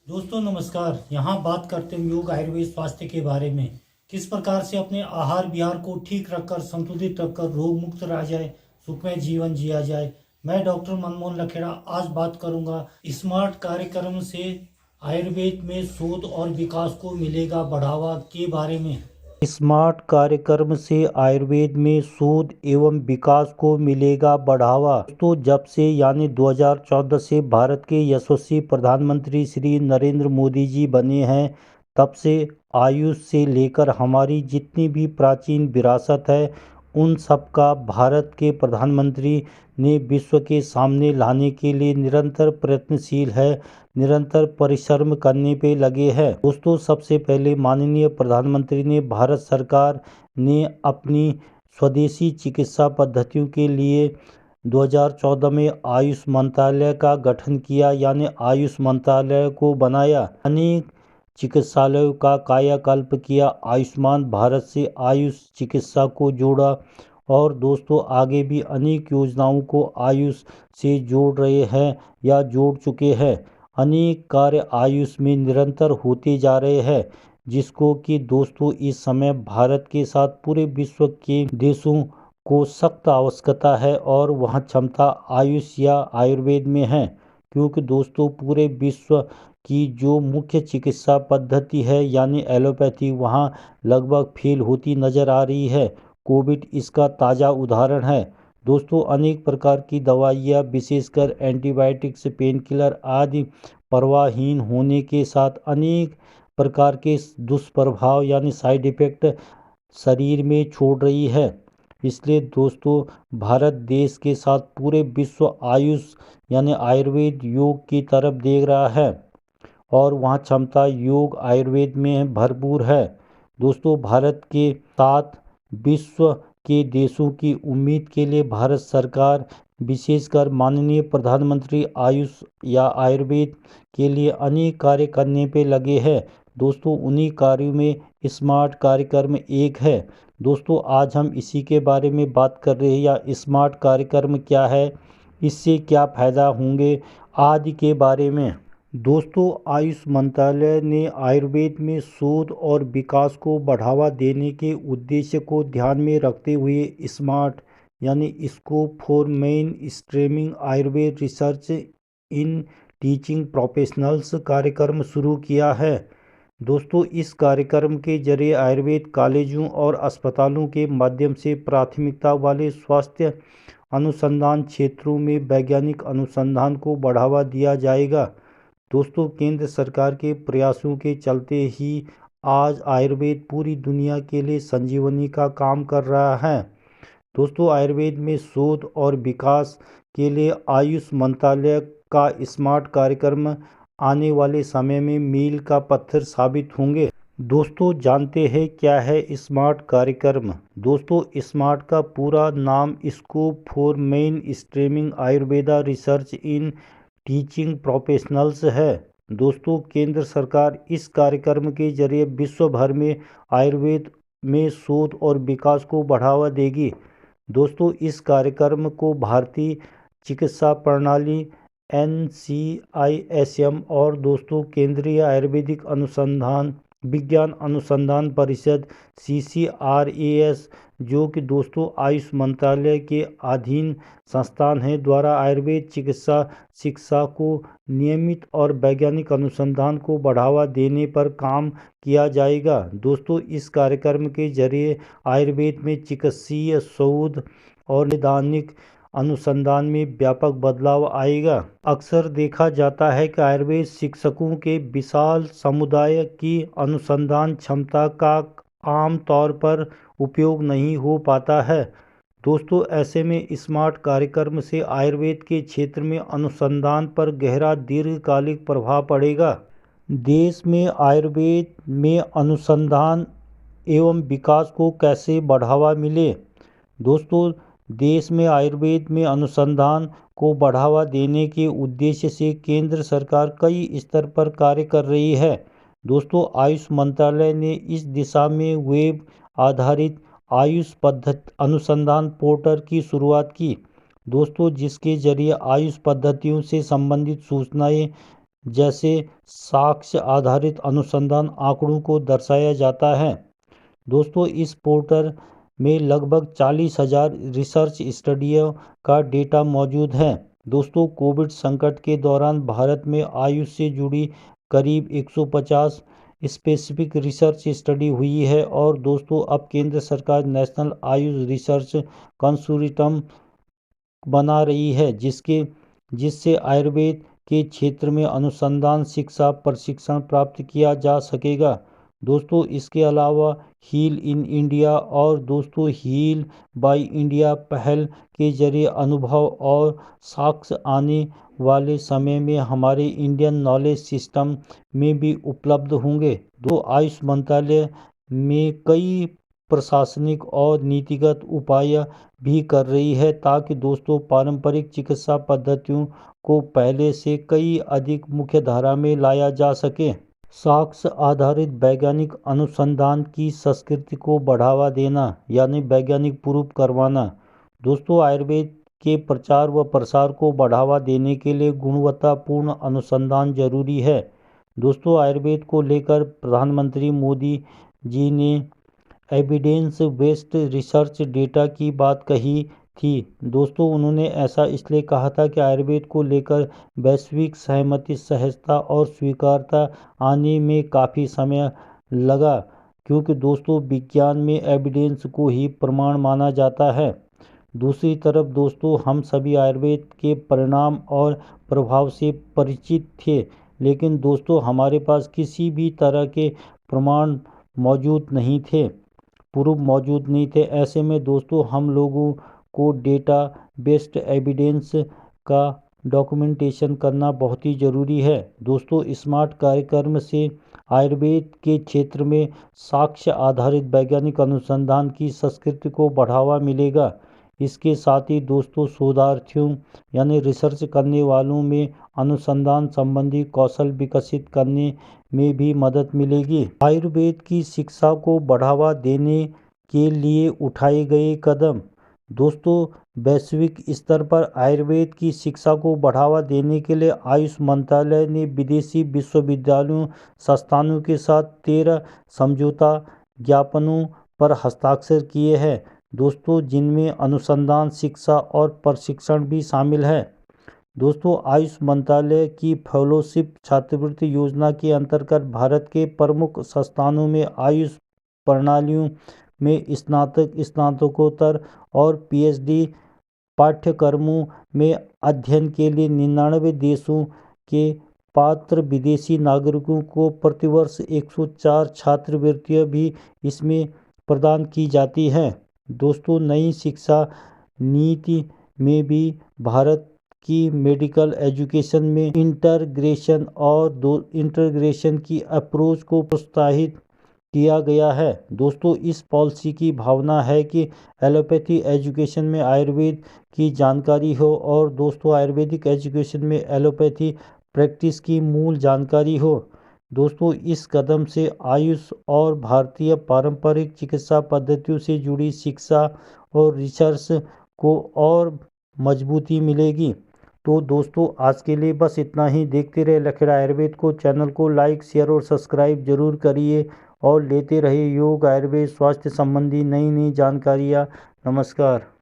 दोस्तों नमस्कार। यहाँ बात करते हैं योग आयुर्वेद स्वास्थ्य के बारे में। किस प्रकार से अपने आहार विहार को ठीक रखकर संतुलित रखकर रोग मुक्त रहा जाए, सुखमय जीवन जिया जाए। मैं डॉक्टर मनमोहन लखेड़ा आज बात करूंगा स्मार्ट कार्यक्रम से आयुर्वेद में शोध और विकास को मिलेगा बढ़ावा के बारे में। स्मार्ट कार्यक्रम से आयुर्वेद में शोध एवं विकास को मिलेगा बढ़ावा। तो जब से यानी 2014 से भारत के यशस्वी प्रधानमंत्री श्री नरेंद्र मोदी जी बने हैं, तब से आयुष से लेकर हमारी जितनी भी प्राचीन विरासत है उन सब का भारत के प्रधानमंत्री ने विश्व के सामने लाने के लिए निरंतर प्रयत्नशील है, निरंतर परिश्रम करने पे लगे हैं। दोस्तों सबसे पहले माननीय प्रधानमंत्री ने भारत सरकार ने अपनी स्वदेशी चिकित्सा पद्धतियों के लिए 2014 में आयुष मंत्रालय का गठन किया, यानी आयुष मंत्रालय को बनाया। अनेक चिकित्सालयों का कायाकल्प किया, आयुष्मान भारत से आयुष चिकित्सा को जोड़ा और दोस्तों आगे भी अनेक योजनाओं को आयुष से जोड़ रहे हैं या जोड़ चुके हैं। अनेक कार्य आयुष में निरंतर होते जा रहे हैं, जिसको कि दोस्तों इस समय भारत के साथ पूरे विश्व के देशों को सख्त आवश्यकता है और वहाँ क्षमता आयुष या आयुर्वेद में है। क्योंकि दोस्तों पूरे विश्व की जो मुख्य चिकित्सा पद्धति है यानी एलोपैथी वहाँ लगभग फेल होती नज़र आ रही है। कोविड इसका ताज़ा उदाहरण है। दोस्तों अनेक प्रकार की दवाइयाँ विशेषकर एंटीबायोटिक्स, पेन किलर आदि परवाहहीन होने के साथ अनेक प्रकार के दुष्प्रभाव यानी साइड इफ़ेक्ट शरीर में छोड़ रही है। इसलिए दोस्तों भारत देश के साथ पूरे विश्व आयुष यानी आयुर्वेद योग की तरफ देख रहा है और वहाँ क्षमता योग आयुर्वेद में भरपूर है। दोस्तों भारत के साथ विश्व के देशों की उम्मीद के लिए भारत सरकार विशेषकर माननीय प्रधानमंत्री आयुष या आयुर्वेद के लिए अनेक कार्य करने पे लगे हैं। दोस्तों उन्हीं कार्यों में स्मार्ट कार्यक्रम एक है। दोस्तों आज हम इसी के बारे में बात कर रहे हैं, या स्मार्ट कार्यक्रम क्या है, इससे क्या फ़ायदा होंगे आदि के बारे में। दोस्तों आयुष मंत्रालय ने आयुर्वेद में शोध और विकास को बढ़ावा देने के उद्देश्य को ध्यान में रखते हुए स्मार्ट यानी scope for main streaming Ayurveda research in teaching professionals कार्यक्रम शुरू किया है। दोस्तों इस कार्यक्रम के जरिए आयुर्वेद कॉलेजों और अस्पतालों के माध्यम से प्राथमिकता वाले स्वास्थ्य अनुसंधान क्षेत्रों में वैज्ञानिक अनुसंधान को बढ़ावा दिया जाएगा। दोस्तों केंद्र सरकार के प्रयासों के चलते ही आज आयुर्वेद पूरी दुनिया के लिए संजीवनी का काम कर रहा है। दोस्तों आयुर्वेद में शोध और विकास के लिए आयुष मंत्रालय का स्मार्ट कार्यक्रम आने वाले समय में मील का पत्थर साबित होंगे। दोस्तों जानते हैं क्या है स्मार्ट कार्यक्रम। दोस्तों स्मार्ट का पूरा नाम scope for main streaming Ayurveda research in teaching professionals है। दोस्तों केंद्र सरकार इस कार्यक्रम के जरिए विश्व भर में आयुर्वेद में शोध और विकास को बढ़ावा देगी। दोस्तों इस कार्यक्रम को भारतीय चिकित्सा प्रणाली NCISM और दोस्तों केंद्रीय आयुर्वेदिक अनुसंधान विज्ञान अनुसंधान परिषद CCRAS जो कि दोस्तों आयुष मंत्रालय के अधीन संस्थान है द्वारा आयुर्वेद चिकित्सा शिक्षा को नियमित और वैज्ञानिक अनुसंधान को बढ़ावा देने पर काम किया जाएगा। दोस्तों इस कार्यक्रम के जरिए आयुर्वेद में चिकित्सीय शोध और नैदानिक अनुसंधान में व्यापक बदलाव आएगा। अक्सर देखा जाता है कि आयुर्वेद शिक्षकों के विशाल समुदाय की अनुसंधान क्षमता का आम तौर पर उपयोग नहीं हो पाता है। दोस्तों ऐसे में स्मार्ट कार्यक्रम से आयुर्वेद के क्षेत्र में अनुसंधान पर गहरा दीर्घकालिक प्रभाव पड़ेगा। देश में आयुर्वेद में अनुसंधान एवं विकास को कैसे बढ़ावा मिले। दोस्तों देश में आयुर्वेद में अनुसंधान को बढ़ावा देने के उद्देश्य से केंद्र सरकार कई स्तर पर कार्य कर रही है। दोस्तों आयुष मंत्रालय ने इस दिशा में वेब आधारित आयुष पद्धति अनुसंधान पोर्टल की शुरुआत की। दोस्तों जिसके जरिए आयुष पद्धतियों से संबंधित सूचनाएं जैसे साक्ष्य आधारित अनुसंधान आंकड़ों को दर्शाया जाता है। दोस्तों, इस पोर्टल में लगभग 40,000 रिसर्च स्टडियों का डेटा मौजूद है। दोस्तों, कोविड संकट के दौरान भारत में आयुष से जुड़ी करीब 150 स्पेसिफिक रिसर्च स्टडी हुई है और दोस्तों अब केंद्र सरकार नेशनल आयुष रिसर्च कंसोर्टियम बना रही है जिससे आयुर्वेद के क्षेत्र में अनुसंधान शिक्षा प्रशिक्षण प्राप्त किया जा सकेगा। दोस्तों, इसके अलावा हील इन इंडिया और दोस्तों हील बाय इंडिया पहल के जरिए अनुभव और साक्ष्य आने वाले समय में हमारे इंडियन नॉलेज सिस्टम में भी उपलब्ध होंगे। दो आयुष मंत्रालय में कई प्रशासनिक और नीतिगत उपाय भी कर रही है ताकि दोस्तों पारंपरिक चिकित्सा पद्धतियों को पहले से कई अधिक मुख्य धारा में लाया जा सके। साक्ष्य आधारित वैज्ञानिक अनुसंधान की संस्कृति को बढ़ावा देना यानी वैज्ञानिक प्रूफ करवाना। दोस्तों, आयुर्वेद के प्रचार व प्रसार को बढ़ावा देने के लिए गुणवत्तापूर्ण अनुसंधान जरूरी है। दोस्तों, आयुर्वेद को लेकर प्रधानमंत्री मोदी जी ने एविडेंस बेस्ड रिसर्च डेटा की बात कही थी। दोस्तों, उन्होंने ऐसा इसलिए कहा था कि आयुर्वेद को लेकर वैश्विक सहमति सहजता और स्वीकारता आने में काफ़ी समय लगा क्योंकि दोस्तों विज्ञान में एविडेंस को ही प्रमाण माना जाता है। दूसरी तरफ दोस्तों हम सभी आयुर्वेद के परिणाम और प्रभाव से परिचित थे, लेकिन दोस्तों हमारे पास किसी भी तरह के प्रमाण प्रूफ मौजूद नहीं थे। ऐसे में दोस्तों हम लोगों को डेटा बेस्ड एविडेंस का डॉक्यूमेंटेशन करना बहुत ही ज़रूरी है। दोस्तों, स्मार्ट कार्यक्रम से आयुर्वेद के क्षेत्र में साक्ष्य आधारित वैज्ञानिक अनुसंधान की संस्कृति को बढ़ावा मिलेगा। इसके साथ ही दोस्तों शोधार्थियों यानी रिसर्च करने वालों में अनुसंधान संबंधी कौशल विकसित करने में भी मदद मिलेगी। आयुर्वेद की शिक्षा को बढ़ावा देने के लिए उठाए गए कदम। दोस्तों, वैश्विक स्तर पर आयुर्वेद की शिक्षा को बढ़ावा देने के लिए आयुष मंत्रालय ने विदेशी विश्वविद्यालयों संस्थानों के साथ 13 समझौता ज्ञापनों पर हस्ताक्षर किए हैं। दोस्तों, जिनमें अनुसंधान शिक्षा और प्रशिक्षण भी शामिल है। दोस्तों, आयुष मंत्रालय की फेलोशिप छात्रवृत्ति योजना के अंतर्गत भारत के प्रमुख संस्थानों में आयुष प्रणालियों में स्नातकोत्तर और पीएचडी पाठ्यक्रमों में अध्ययन के लिए 99 देशों के पात्र विदेशी नागरिकों को प्रतिवर्ष 104 छात्रवृत्तियां भी इसमें प्रदान की जाती हैं। दोस्तों, नई शिक्षा नीति में भी भारत की मेडिकल एजुकेशन में इंटीग्रेशन की अप्रोच को प्रोत्साहित किया गया है। दोस्तों, इस पॉलिसी की भावना है कि एलोपैथी एजुकेशन में आयुर्वेद की जानकारी हो और दोस्तों आयुर्वेदिक एजुकेशन में एलोपैथी प्रैक्टिस की मूल जानकारी हो। दोस्तों, इस कदम से आयुष और भारतीय पारंपरिक चिकित्सा पद्धतियों से जुड़ी शिक्षा और रिसर्च को और मजबूती मिलेगी। तो दोस्तों आज के लिए बस इतना ही। देखते रहे लखेड़ा आयुर्वेद को। चैनल को लाइक शेयर और सब्सक्राइब जरूर करिए और लेते रहिए योग आयुर्वेद स्वास्थ्य संबंधी नई नई जानकारियाँ। नमस्कार।